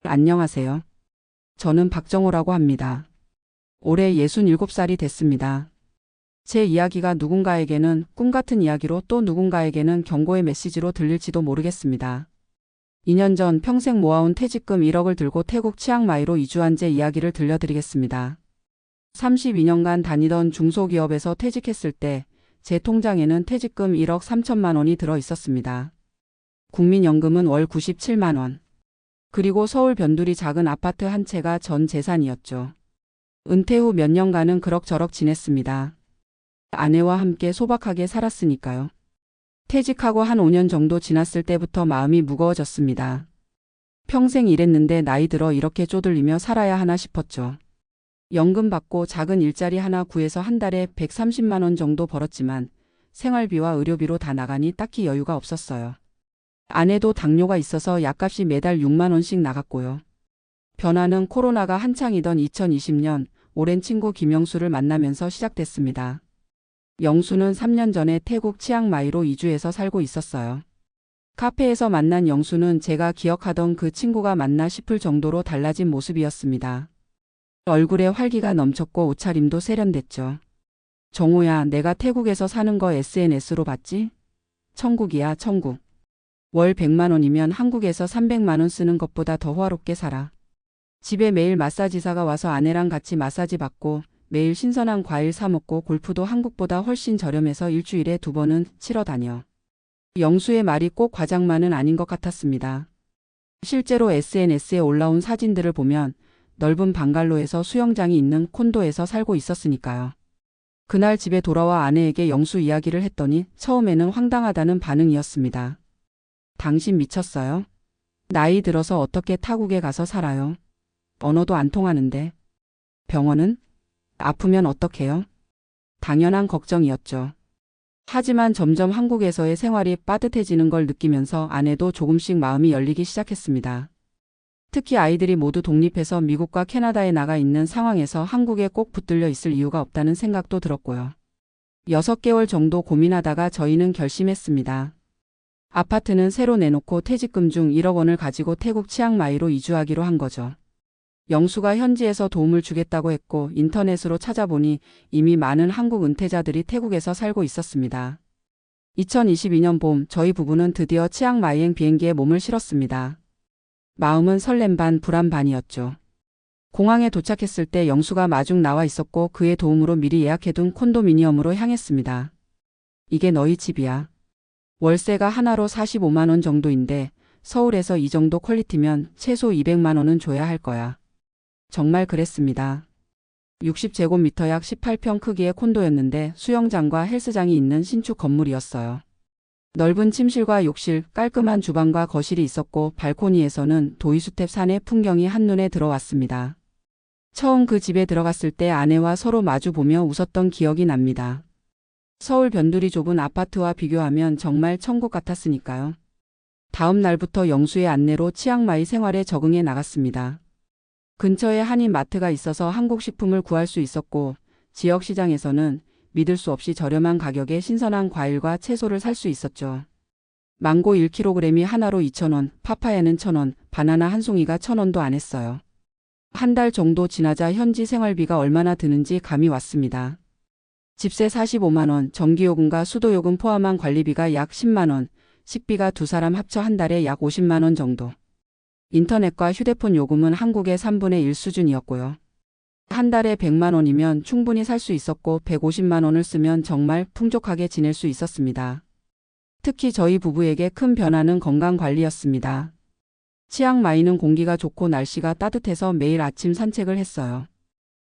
안녕하세요. 저는 박정호라고 합니다. 올해 67살이 됐습니다. 제 이야기가 누군가에게는 꿈 같은 이야기로 또 누군가에게는 경고의 메시지로 들릴지도 모르겠습니다. 2년 전 평생 모아온 퇴직금 1억을 들고 태국 치앙마이로 이주한 제 이야기를 들려드리겠습니다. 32년간 다니던 중소기업에서 퇴직했을 때 제 통장에는 퇴직금 1억 3천만 원이 들어 있었습니다. 국민연금은 월 97만 원. 그리고 서울 변두리 작은 아파트 한 채가 전 재산이었죠. 은퇴 후 몇 년간은 그럭저럭 지냈습니다. 아내와 함께 소박하게 살았으니까요. 퇴직하고 한 5년 정도 지났을 때부터 마음이 무거워졌습니다. 평생 일했는데 나이 들어 이렇게 쪼들리며 살아야 하나 싶었죠. 연금 받고 작은 일자리 하나 구해서 한 달에 130만 원 정도 벌었지만 생활비와 의료비로 다 나가니 딱히 여유가 없었어요. 아내도 당뇨가 있어서 약값이 매달 6만 원씩 나갔고요. 변화는 코로나가 한창이던 2020년 오랜 친구 김영수를 만나면서 시작됐습니다. 영수는 3년 전에 태국 치앙마이로 이주해서 살고 있었어요. 카페에서 만난 영수는 제가 기억하던 그 친구가 맞나 싶을 정도로 달라진 모습이었습니다. 얼굴에 활기가 넘쳤고 옷차림도 세련됐죠. 정호야, 내가 태국에서 사는 거 SNS로 봤지? 천국이야, 천국. 월 100만 원이면 한국에서 300만 원 쓰는 것보다 더 호화롭게 살아. 집에 매일 마사지사가 와서 아내랑 같이 마사지 받고 매일 신선한 과일 사 먹고 골프도 한국보다 훨씬 저렴해서 일주일에 2번은 치러 다녀. 영수의 말이 꼭 과장만은 아닌 것 같았습니다. 실제로 SNS에 올라온 사진들을 보면 넓은 방갈로에서 수영장이 있는 콘도에서 살고 있었으니까요. 그날 집에 돌아와 아내에게 영수 이야기를 했더니 처음에는 황당하다는 반응이었습니다. 당신 미쳤어요? 나이 들어서 어떻게 타국에 가서 살아요? 언어도 안 통하는데. 병원은? 아프면 어떡해요? 당연한 걱정이었죠. 하지만 점점 한국에서의 생활이 빠듯해지는 걸 느끼면서 아내도 조금씩 마음이 열리기 시작했습니다. 특히 아이들이 모두 독립해서 미국과 캐나다에 나가 있는 상황에서 한국에 꼭 붙들려 있을 이유가 없다는 생각도 들었고요. 6개월 정도 고민하다가 저희는 결심했습니다. 아파트는 새로 내놓고 퇴직금 중 1억 원을 가지고 태국 치앙마이로 이주하기로 한 거죠. 영수가 현지에서 도움을 주겠다고 했고 인터넷으로 찾아보니 이미 많은 한국 은퇴자들이 태국에서 살고 있었습니다. 2022년 봄 저희 부부는 드디어 치앙마이행 비행기에 몸을 실었습니다. 마음은 설렘 반 불안 반이었죠. 공항에 도착했을 때 영수가 마중 나와 있었고 그의 도움으로 미리 예약해둔 콘도미니엄으로 향했습니다. 이게 너희 집이야. 월세가 하나로 45만 원 정도인데 서울에서 이 정도 퀄리티면 최소 200만 원은 줘야 할 거야. 정말 그랬습니다. 60제곱미터 약 18평 크기의 콘도였는데 수영장과 헬스장이 있는 신축 건물이었어요. 넓은 침실과 욕실, 깔끔한 주방과 거실이 있었고 발코니에서는 도이수텝 산의 풍경이 한눈에 들어왔습니다. 처음 그 집에 들어갔을 때 아내와 서로 마주보며 웃었던 기억이 납니다. 서울 변두리 좁은 아파트와 비교하면 정말 천국 같았으니까요. 다음 날부터 영수의 안내로 치앙마이 생활에 적응해 나갔습니다. 근처에 한인 마트가 있어서 한국 식품을 구할 수 있었고 지역 시장에서는 믿을 수 없이 저렴한 가격에 신선한 과일과 채소를 살 수 있었죠. 망고 1kg이 하나로 2,000원, 파파야는 1,000원, 바나나 한 송이가 1,000원도 안 했어요. 한 달 정도 지나자 현지 생활비가 얼마나 드는지 감이 왔습니다. 집세 45만 원, 전기요금과 수도요금 포함한 관리비가 약 10만 원, 식비가 두 사람 합쳐 한 달에 약 50만 원 정도. 인터넷과 휴대폰 요금은 한국의 3분의 1 수준이었고요. 한 달에 100만 원이면 충분히 살 수 있었고 150만 원을 쓰면 정말 풍족하게 지낼 수 있었습니다. 특히 저희 부부에게 큰 변화는 건강관리였습니다. 치앙마이는 공기가 좋고 날씨가 따뜻해서 매일 아침 산책을 했어요.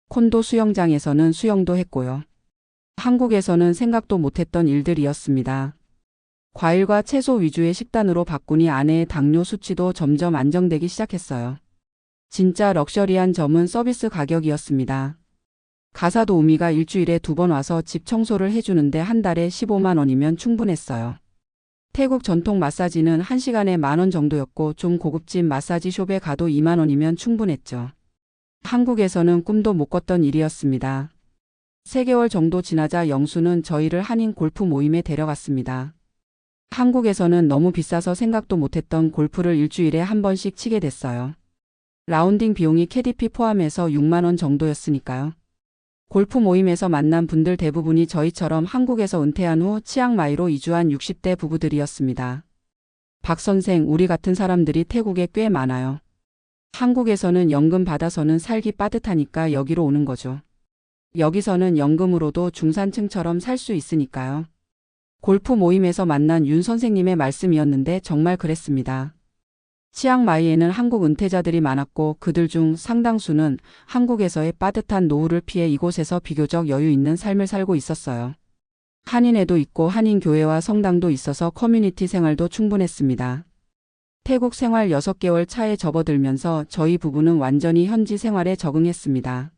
콘도 수영장에서는 수영도 했고요. 한국에서는 생각도 못했던 일들이었습니다. 과일과 채소 위주의 식단으로 바꾸니 아내의 당뇨 수치도 점점 안정되기 시작했어요. 진짜 럭셔리한 점은 서비스 가격이었습니다. 가사 도우미가 일주일에 2번 와서 집 청소를 해주는데 한 달에 15만 원이면 충분했어요. 태국 전통 마사지는 1시간에 10,000원 정도였고 좀 고급진 마사지숍에 가도 2만 원이면 충분했죠. 한국에서는 꿈도 못 꿨던 일이었습니다. 3개월 정도 지나자 영수는 저희를 한인 골프 모임에 데려갔습니다. 한국에서는 너무 비싸서 생각도 못했던 골프를 일주일에 한 번씩 치게 됐어요. 라운딩 비용이 캐디피 포함해서 6만 원 정도였으니까요. 골프 모임에서 만난 분들 대부분이 저희처럼 한국에서 은퇴한 후 치앙마이로 이주한 60대 부부들이었습니다. 박 선생, 우리 같은 사람들이 태국에 꽤 많아요. 한국에서는 연금 받아서는 살기 빠듯하니까 여기로 오는 거죠. 여기서는 연금으로도 중산층처럼 살 수 있으니까요. 골프 모임에서 만난 윤 선생님의 말씀이었는데 정말 그랬습니다. 치앙마이에는 한국 은퇴자들이 많았고 그들 중 상당수는 한국에서의 빠듯한 노후를 피해 이곳에서 비교적 여유 있는 삶을 살고 있었어요. 한인회도 있고 한인교회와 성당도 있어서 커뮤니티 생활도 충분했습니다. 태국 생활 6개월 차에 접어들면서 저희 부부는 완전히 현지 생활에 적응했습니다.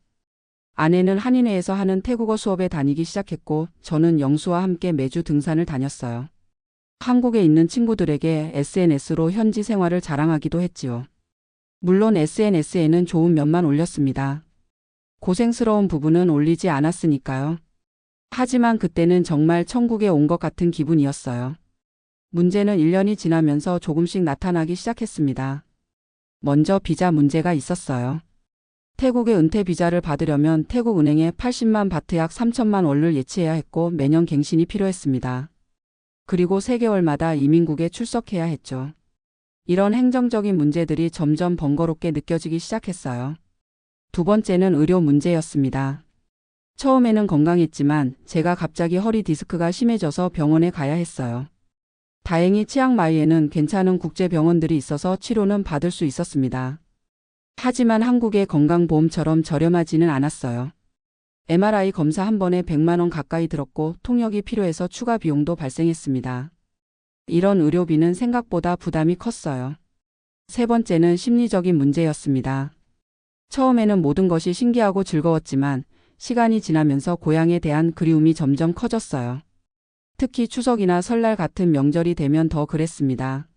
아내는 한인회에서 하는 태국어 수업에 다니기 시작했고 저는 영수와 함께 매주 등산을 다녔어요. 한국에 있는 친구들에게 SNS로 현지 생활을 자랑하기도 했지요. 물론 SNS에는 좋은 면만 올렸습니다. 고생스러운 부분은 올리지 않았으니까요. 하지만 그때는 정말 천국에 온 것 같은 기분이었어요. 문제는 1년이 지나면서 조금씩 나타나기 시작했습니다. 먼저 비자 문제가 있었어요. 태국의 은퇴 비자를 받으려면 태국 은행에 80만 바트 약 3천만 원을 예치해야 했고 매년 갱신이 필요했습니다. 그리고 3개월마다 이민국에 출석해야 했죠. 이런 행정적인 문제들이 점점 번거롭게 느껴지기 시작했어요. 두 번째는 의료 문제였습니다. 처음에는 건강했지만 제가 갑자기 허리 디스크가 심해져서 병원에 가야 했어요. 다행히 치앙마이에는 괜찮은 국제병원들이 있어서 치료는 받을 수 있었습니다. 하지만 한국의 건강보험처럼 저렴하지는 않았어요. MRI 검사 한 번에 100만 원 가까이 들었고 통역이 필요해서 추가 비용도 발생했습니다. 이런 의료비는 생각보다 부담이 컸어요. 세 번째는 심리적인 문제였습니다. 처음에는 모든 것이 신기하고 즐거웠지만 시간이 지나면서 고향에 대한 그리움이 점점 커졌어요. 특히 추석이나 설날 같은 명절이 되면 더 그랬습니다.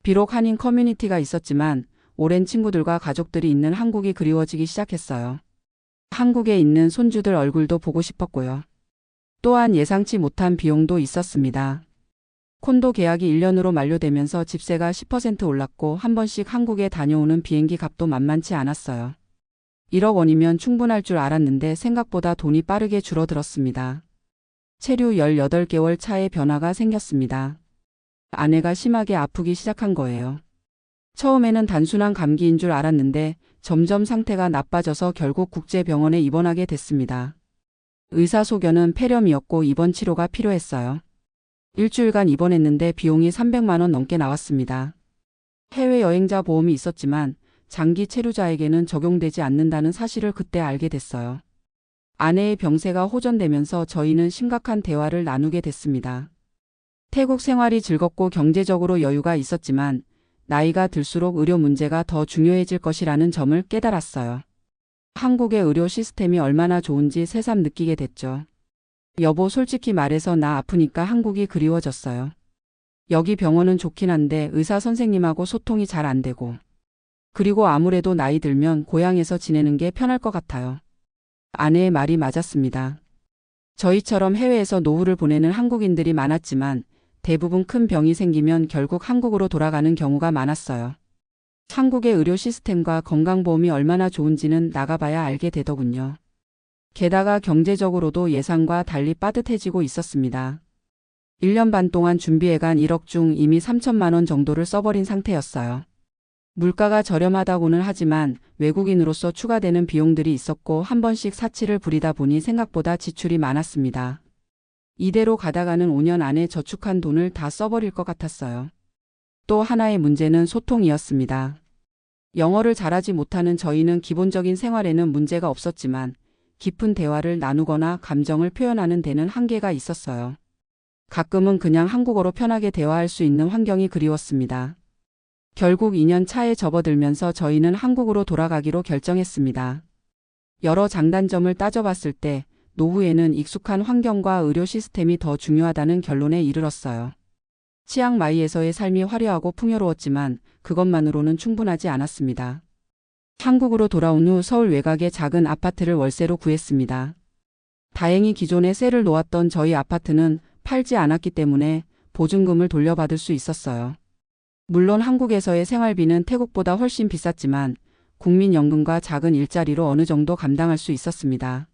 비록 한인 커뮤니티가 있었지만 오랜 친구들과 가족들이 있는 한국이 그리워지기 시작했어요. 한국에 있는 손주들 얼굴도 보고 싶었고요. 또한 예상치 못한 비용도 있었습니다. 콘도 계약이 1년으로 만료되면서 집세가 10% 올랐고 한 번씩 한국에 다녀오는 비행기 값도 만만치 않았어요. 1억 원이면 충분할 줄 알았는데 생각보다 돈이 빠르게 줄어들었습니다. 체류 18개월 차에 변화가 생겼습니다. 아내가 심하게 아프기 시작한 거예요. 처음에는 단순한 감기인 줄 알았는데 점점 상태가 나빠져서 결국 국제병원에 입원하게 됐습니다. 의사 소견은 폐렴이었고 입원 치료가 필요했어요. 일주일간 입원했는데 비용이 300만 원 넘게 나왔습니다. 해외여행자 보험이 있었지만 장기 체류자에게는 적용되지 않는다는 사실을 그때 알게 됐어요. 아내의 병세가 호전되면서 저희는 심각한 대화를 나누게 됐습니다. 태국 생활이 즐겁고 경제적으로 여유가 있었지만 나이가 들수록 의료 문제가 더 중요해질 것이라는 점을 깨달았어요. 한국의 의료 시스템이 얼마나 좋은지 새삼 느끼게 됐죠. 여보, 솔직히 말해서 나 아프니까 한국이 그리워졌어요. 여기 병원은 좋긴 한데 의사 선생님하고 소통이 잘 안 되고. 그리고 아무래도 나이 들면 고향에서 지내는 게 편할 것 같아요. 아내의 말이 맞았습니다. 저희처럼 해외에서 노후를 보내는 한국인들이 많았지만 대부분 큰 병이 생기면 결국 한국으로 돌아가는 경우가 많았어요. 한국의 의료 시스템과 건강보험이 얼마나 좋은지는 나가봐야 알게 되더군요. 게다가 경제적으로도 예상과 달리 빠듯해지고 있었습니다. 1년 반 동안 준비해간 1억 중 이미 3천만 원 정도를 써버린 상태였어요. 물가가 저렴하다고는 하지만 외국인으로서 추가되는 비용들이 있었고 한 번씩 사치를 부리다 보니 생각보다 지출이 많았습니다. 이대로 가다가는 5년 안에 저축한 돈을 다 써버릴 것 같았어요. 또 하나의 문제는 소통이었습니다. 영어를 잘하지 못하는 저희는 기본적인 생활에는 문제가 없었지만 깊은 대화를 나누거나 감정을 표현하는 데는 한계가 있었어요. 가끔은 그냥 한국어로 편하게 대화할 수 있는 환경이 그리웠습니다. 결국 2년 차에 접어들면서 저희는 한국으로 돌아가기로 결정했습니다. 여러 장단점을 따져봤을 때 노후에는 익숙한 환경과 의료 시스템이 더 중요하다는 결론에 이르렀어요. 치앙마이에서의 삶이 화려하고 풍요로웠지만 그것만으로는 충분하지 않았습니다. 한국으로 돌아온 후 서울 외곽의 작은 아파트를 월세로 구했습니다. 다행히 기존에 세를 놓았던 저희 아파트는 팔지 않았기 때문에 보증금을 돌려받을 수 있었어요. 물론 한국에서의 생활비는 태국보다 훨씬 비쌌지만 국민연금과 작은 일자리로 어느 정도 감당할 수 있었습니다.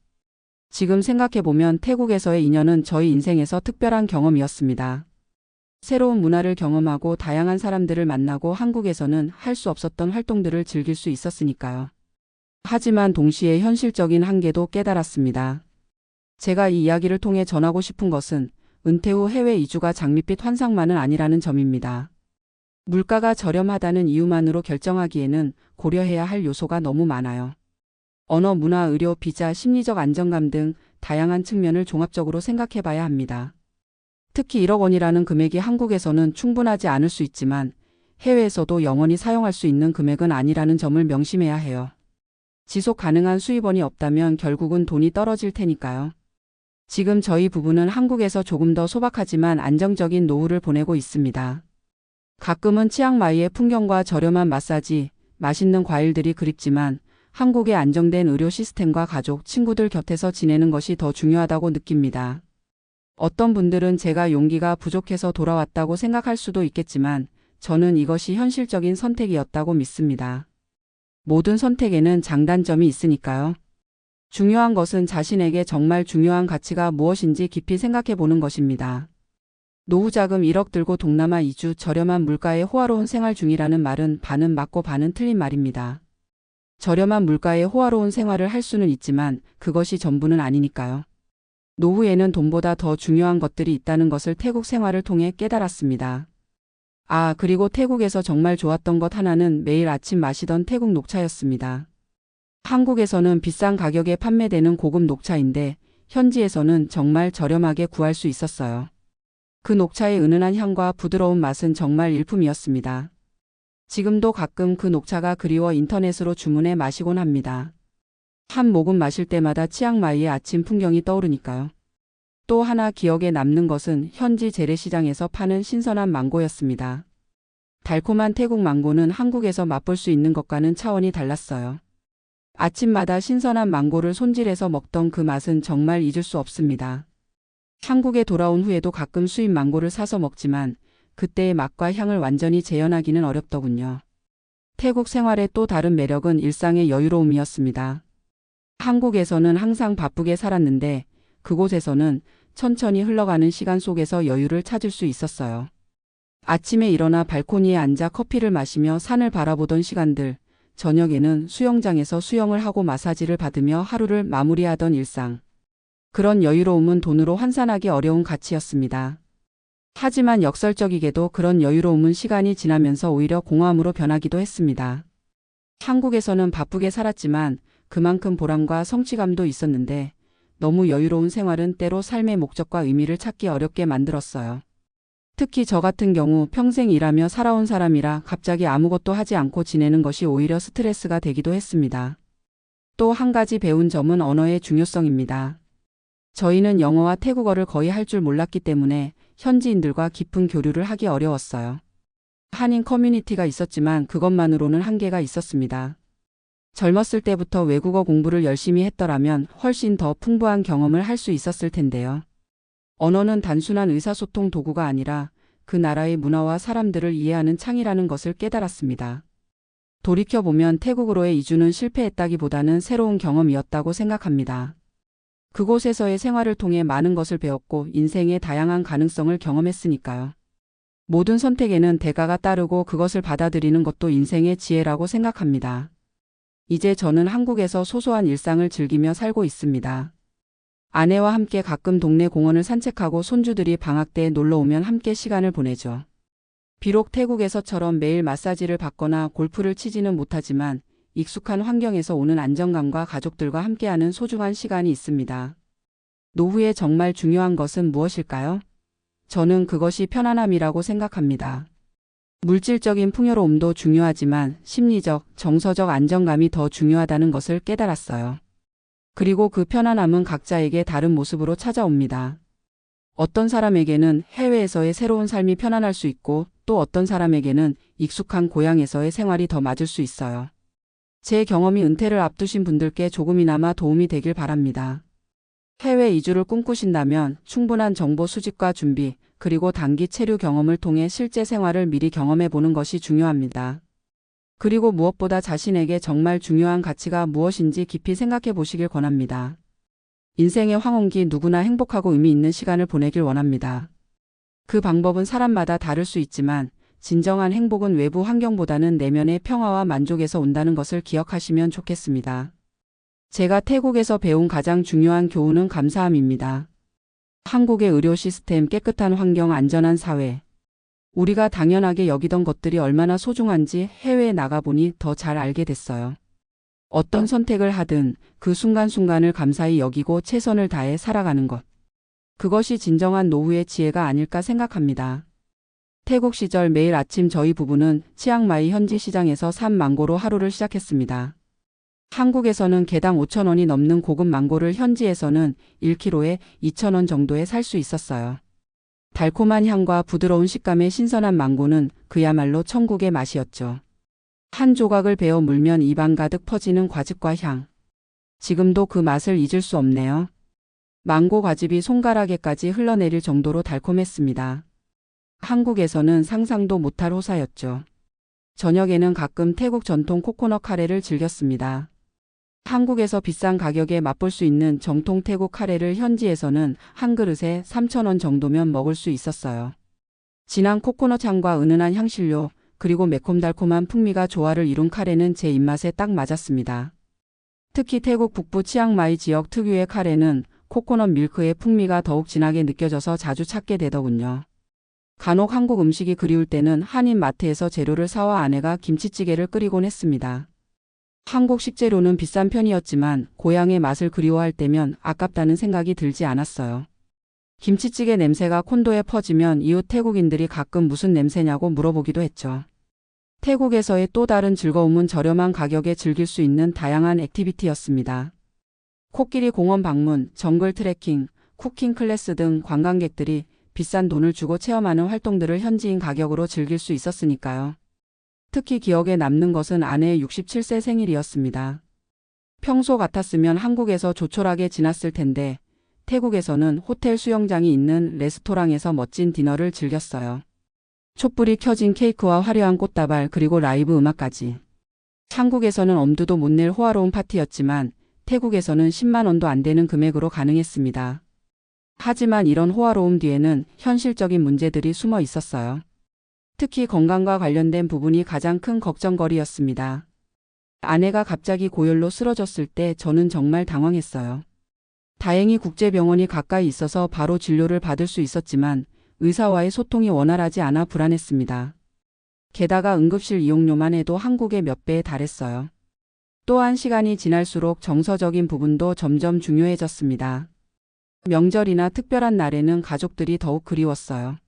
지금 생각해보면 태국에서의 2년은 저희 인생에서 특별한 경험이었습니다. 새로운 문화를 경험하고 다양한 사람들을 만나고 한국에서는 할 수 없었던 활동들을 즐길 수 있었으니까요. 하지만 동시에 현실적인 한계도 깨달았습니다. 제가 이 이야기를 통해 전하고 싶은 것은 은퇴 후 해외 이주가 장밋빛 환상만은 아니라는 점입니다. 물가가 저렴하다는 이유만으로 결정하기에는 고려해야 할 요소가 너무 많아요. 언어, 문화, 의료, 비자, 심리적 안정감 등 다양한 측면을 종합적으로 생각해봐야 합니다. 특히 1억 원이라는 금액이 한국에서는 충분하지 않을 수 있지만 해외에서도 영원히 사용할 수 있는 금액은 아니라는 점을 명심해야 해요. 지속 가능한 수입원이 없다면 결국은 돈이 떨어질 테니까요. 지금 저희 부부는 한국에서 조금 더 소박하지만 안정적인 노후를 보내고 있습니다. 가끔은 치앙마이의 풍경과 저렴한 마사지, 맛있는 과일들이 그립지만 한국의 안정된 의료 시스템과 가족, 친구들 곁에서 지내는 것이 더 중요하다고 느낍니다. 어떤 분들은 제가 용기가 부족해서 돌아왔다고 생각할 수도 있겠지만 저는 이것이 현실적인 선택이었다고 믿습니다. 모든 선택에는 장단점이 있으니까요. 중요한 것은 자신에게 정말 중요한 가치가 무엇인지 깊이 생각해 보는 것입니다. 노후자금 1억 들고 동남아 이주, 저렴한 물가에 호화로운 생활 중이라는 말은 반은 맞고 반은 틀린 말입니다. 저렴한 물가에 호화로운 생활을 할 수는 있지만 그것이 전부는 아니니까요. 노후에는 돈보다 더 중요한 것들이 있다는 것을 태국 생활을 통해 깨달았습니다. 그리고 태국에서 정말 좋았던 것 하나는 매일 아침 마시던 태국 녹차였습니다. 한국에서는 비싼 가격에 판매되는 고급 녹차인데 현지에서는 정말 저렴하게 구할 수 있었어요. 그 녹차의 은은한 향과 부드러운 맛은 정말 일품이었습니다. 지금도 가끔 그 녹차가 그리워 인터넷으로 주문해 마시곤 합니다. 한 모금 마실 때마다 치앙마이의 아침 풍경이 떠오르니까요. 또 하나 기억에 남는 것은 현지 재래시장에서 파는 신선한 망고였습니다. 달콤한 태국 망고는 한국에서 맛볼 수 있는 것과는 차원이 달랐어요. 아침마다 신선한 망고를 손질해서 먹던 그 맛은 정말 잊을 수 없습니다. 한국에 돌아온 후에도 가끔 수입 망고를 사서 먹지만 그때의 맛과 향을 완전히 재현하기는 어렵더군요. 태국 생활의 또 다른 매력은 일상의 여유로움이었습니다. 한국에서는 항상 바쁘게 살았는데 그곳에서는 천천히 흘러가는 시간 속에서 여유를 찾을 수 있었어요. 아침에 일어나 발코니에 앉아 커피를 마시며 산을 바라보던 시간들, 저녁에는 수영장에서 수영을 하고 마사지를 받으며 하루를 마무리하던 일상. 그런 여유로움은 돈으로 환산하기 어려운 가치였습니다. 하지만 역설적이게도 그런 여유로움은 시간이 지나면서 오히려 공허함으로 변하기도 했습니다. 한국에서는 바쁘게 살았지만 그만큼 보람과 성취감도 있었는데 너무 여유로운 생활은 때로 삶의 목적과 의미를 찾기 어렵게 만들었어요. 특히 저 같은 경우 평생 일하며 살아온 사람이라 갑자기 아무것도 하지 않고 지내는 것이 오히려 스트레스가 되기도 했습니다. 또 한 가지 배운 점은 언어의 중요성입니다. 저희는 영어와 태국어를 거의 할 줄 몰랐기 때문에 현지인들과 깊은 교류를 하기 어려웠어요. 한인 커뮤니티가 있었지만 그것만으로는 한계가 있었습니다. 젊었을 때부터 외국어 공부를 열심히 했더라면 훨씬 더 풍부한 경험을 할 수 있었을 텐데요. 언어는 단순한 의사소통 도구가 아니라 그 나라의 문화와 사람들을 이해하는 창이라는 것을 깨달았습니다. 돌이켜보면 태국으로의 이주는 실패했다기보다는 새로운 경험이었다고 생각합니다. 그곳에서의 생활을 통해 많은 것을 배웠고 인생의 다양한 가능성을 경험했으니까요. 모든 선택에는 대가가 따르고 그것을 받아들이는 것도 인생의 지혜라고 생각합니다. 이제 저는 한국에서 소소한 일상을 즐기며 살고 있습니다. 아내와 함께 가끔 동네 공원을 산책하고 손주들이 방학 때 놀러 오면 함께 시간을 보내죠. 비록 태국에서처럼 매일 마사지를 받거나 골프를 치지는 못하지만 익숙한 환경에서 오는 안정감과 가족들과 함께하는 소중한 시간이 있습니다. 노후에 정말 중요한 것은 무엇일까요? 저는 그것이 편안함이라고 생각합니다. 물질적인 풍요로움도 중요하지만 심리적, 정서적 안정감이 더 중요하다는 것을 깨달았어요. 그리고 그 편안함은 각자에게 다른 모습으로 찾아옵니다. 어떤 사람에게는 해외에서의 새로운 삶이 편안할 수 있고 또 어떤 사람에게는 익숙한 고향에서의 생활이 더 맞을 수 있어요. 제 경험이 은퇴를 앞두신 분들께 조금이나마 도움이 되길 바랍니다. 해외 이주를 꿈꾸신다면 충분한 정보 수집과 준비, 그리고 단기 체류 경험을 통해 실제 생활을 미리 경험해 보는 것이 중요합니다. 그리고 무엇보다 자신에게 정말 중요한 가치가 무엇인지 깊이 생각해 보시길 권합니다. 인생의 황혼기 누구나 행복하고 의미 있는 시간을 보내길 원합니다. 그 방법은 사람마다 다를 수 있지만 진정한 행복은 외부 환경보다는 내면의 평화와 만족에서 온다는 것을 기억하시면 좋겠습니다. 제가 태국에서 배운 가장 중요한 교훈은 감사함입니다. 한국의 의료 시스템, 깨끗한 환경, 안전한 사회. 우리가 당연하게 여기던 것들이 얼마나 소중한지 해외에 나가보니 더 잘 알게 됐어요. 어떤 선택을 하든 그 순간순간을 감사히 여기고 최선을 다해 살아가는 것. 그것이 진정한 노후의 지혜가 아닐까 생각합니다. 태국 시절 매일 아침 저희 부부는 치앙마이 현지 시장에서 산 망고로 하루를 시작했습니다. 한국에서는 개당 5,000원이 넘는 고급 망고를 현지에서는 1kg에 2,000원 정도에 살 수 있었어요. 달콤한 향과 부드러운 식감의 신선한 망고는 그야말로 천국의 맛이었죠. 한 조각을 베어 물면 입안 가득 퍼지는 과즙과 향. 지금도 그 맛을 잊을 수 없네요. 망고 과즙이 손가락에까지 흘러내릴 정도로 달콤했습니다. 한국에서는 상상도 못할 호사였죠. 저녁에는 가끔 태국 전통 코코넛 카레를 즐겼습니다. 한국에서 비싼 가격에 맛볼 수 있는 정통 태국 카레를 현지에서는 한 그릇에 3,000원 정도면 먹을 수 있었어요. 진한 코코넛 향과 은은한 향신료, 그리고 매콤달콤한 풍미가 조화를 이룬 카레는 제 입맛에 딱 맞았습니다. 특히 태국 북부 치앙마이 지역 특유의 카레는 코코넛 밀크의 풍미가 더욱 진하게 느껴져서 자주 찾게 되더군요. 간혹 한국 음식이 그리울 때는 한인 마트에서 재료를 사와 아내가 김치찌개를 끓이곤 했습니다. 한국 식재료는 비싼 편이었지만 고향의 맛을 그리워할 때면 아깝다는 생각이 들지 않았어요. 김치찌개 냄새가 콘도에 퍼지면 이웃 태국인들이 가끔 무슨 냄새냐고 물어보기도 했죠. 태국에서의 또 다른 즐거움은 저렴한 가격에 즐길 수 있는 다양한 액티비티였습니다. 코끼리 공원 방문, 정글 트레킹, 쿠킹 클래스 등 관광객들이 비싼 돈을 주고 체험하는 활동들을 현지인 가격으로 즐길 수 있었으니까요. 특히 기억에 남는 것은 아내의 67세 생일이었습니다. 평소 같았으면 한국에서 조촐하게 지났을 텐데 태국에서는 호텔 수영장이 있는 레스토랑에서 멋진 디너를 즐겼어요. 촛불이 켜진 케이크와 화려한 꽃다발 그리고 라이브 음악까지. 한국에서는 엄두도 못 낼 호화로운 파티였지만 태국에서는 10만 원도 안 되는 금액으로 가능했습니다. 하지만 이런 호화로움 뒤에는 현실적인 문제들이 숨어 있었어요. 특히 건강과 관련된 부분이 가장 큰 걱정거리였습니다. 아내가 갑자기 고열로 쓰러졌을 때 저는 정말 당황했어요. 다행히 국제병원이 가까이 있어서 바로 진료를 받을 수 있었지만 의사와의 소통이 원활하지 않아 불안했습니다. 게다가 응급실 이용료만 해도 한국의 몇 배에 달했어요. 또한 시간이 지날수록 정서적인 부분도 점점 중요해졌습니다. 명절이나 특별한 날에는 가족들이 더욱 그리웠어요.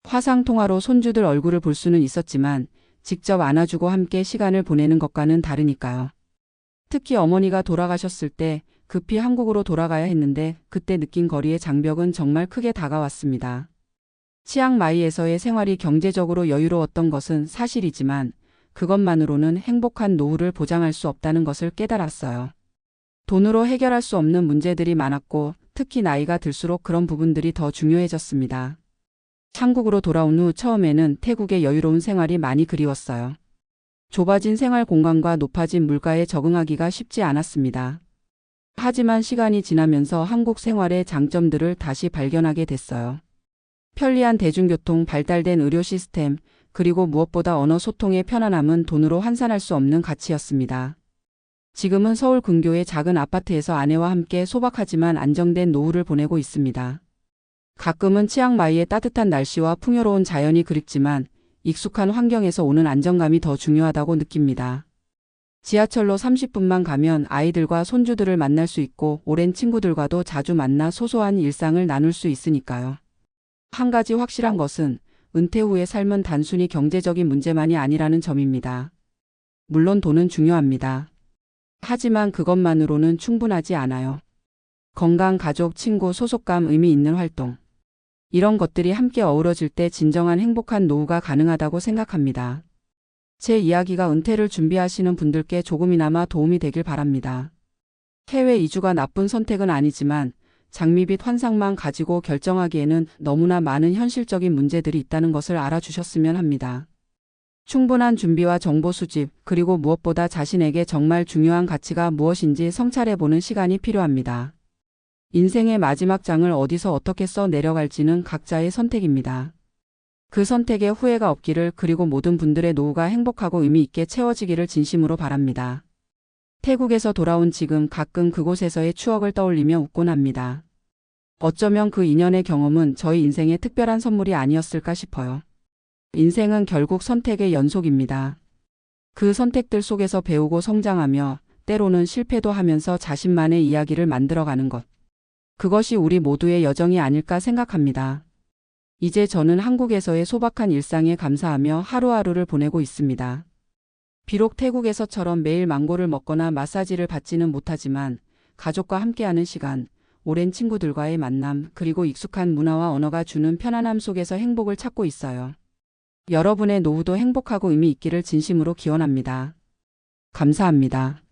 화상통화로 손주들 얼굴을 볼 수는 있었지만 직접 안아주고 함께 시간을 보내는 것과는 다르니까요. 특히 어머니가 돌아가셨을 때 급히 한국으로 돌아가야 했는데 그때 느낀 거리의 장벽은 정말 크게 다가왔습니다. 치앙마이에서의 생활이 경제적으로 여유로웠던 것은 사실이지만 그것만으로는 행복한 노후를 보장할 수 없다는 것을 깨달았어요. 돈으로 해결할 수 없는 문제들이 많았고 특히 나이가 들수록 그런 부분들이 더 중요해졌습니다. 한국으로 돌아온 후 처음에는 태국의 여유로운 생활이 많이 그리웠어요. 좁아진 생활 공간과 높아진 물가에 적응하기가 쉽지 않았습니다. 하지만 시간이 지나면서 한국 생활의 장점들을 다시 발견하게 됐어요. 편리한 대중교통, 발달된 의료 시스템, 그리고 무엇보다 언어 소통의 편안함은 돈으로 환산할 수 없는 가치였습니다. 지금은 서울 근교의 작은 아파트에서 아내와 함께 소박하지만 안정된 노후를 보내고 있습니다. 가끔은 치앙마이의 따뜻한 날씨와 풍요로운 자연이 그립지만 익숙한 환경에서 오는 안정감이 더 중요하다고 느낍니다. 지하철로 30분만 가면 아이들과 손주들을 만날 수 있고 오랜 친구들과도 자주 만나 소소한 일상을 나눌 수 있으니까요. 한 가지 확실한 것은 은퇴 후의 삶은 단순히 경제적인 문제만이 아니라는 점입니다. 물론 돈은 중요합니다. 하지만 그것만으로는 충분하지 않아요. 건강, 가족, 친구, 소속감, 의미 있는 활동. 이런 것들이 함께 어우러질 때 진정한 행복한 노후가 가능하다고 생각합니다. 제 이야기가 은퇴를 준비하시는 분들께 조금이나마 도움이 되길 바랍니다. 해외 이주가 나쁜 선택은 아니지만 장밋빛 환상만 가지고 결정하기에는 너무나 많은 현실적인 문제들이 있다는 것을 알아주셨으면 합니다. 충분한 준비와 정보 수집, 그리고 무엇보다 자신에게 정말 중요한 가치가 무엇인지 성찰해보는 시간이 필요합니다. 인생의 마지막 장을 어디서 어떻게 써 내려갈지는 각자의 선택입니다. 그 선택에 후회가 없기를, 그리고 모든 분들의 노후가 행복하고 의미 있게 채워지기를 진심으로 바랍니다. 태국에서 돌아온 지금 가끔 그곳에서의 추억을 떠올리며 웃곤 합니다. 어쩌면 그 인연의 경험은 저희 인생의 특별한 선물이 아니었을까 싶어요. 인생은 결국 선택의 연속입니다. 그 선택들 속에서 배우고 성장하며 때로는 실패도 하면서 자신만의 이야기를 만들어가는 것. 그것이 우리 모두의 여정이 아닐까 생각합니다. 이제 저는 한국에서의 소박한 일상에 감사하며 하루하루를 보내고 있습니다. 비록 태국에서처럼 매일 망고를 먹거나 마사지를 받지는 못하지만 가족과 함께하는 시간, 오랜 친구들과의 만남, 그리고 익숙한 문화와 언어가 주는 편안함 속에서 행복을 찾고 있어요. 여러분의 노후도 행복하고 의미 있기를 진심으로 기원합니다. 감사합니다.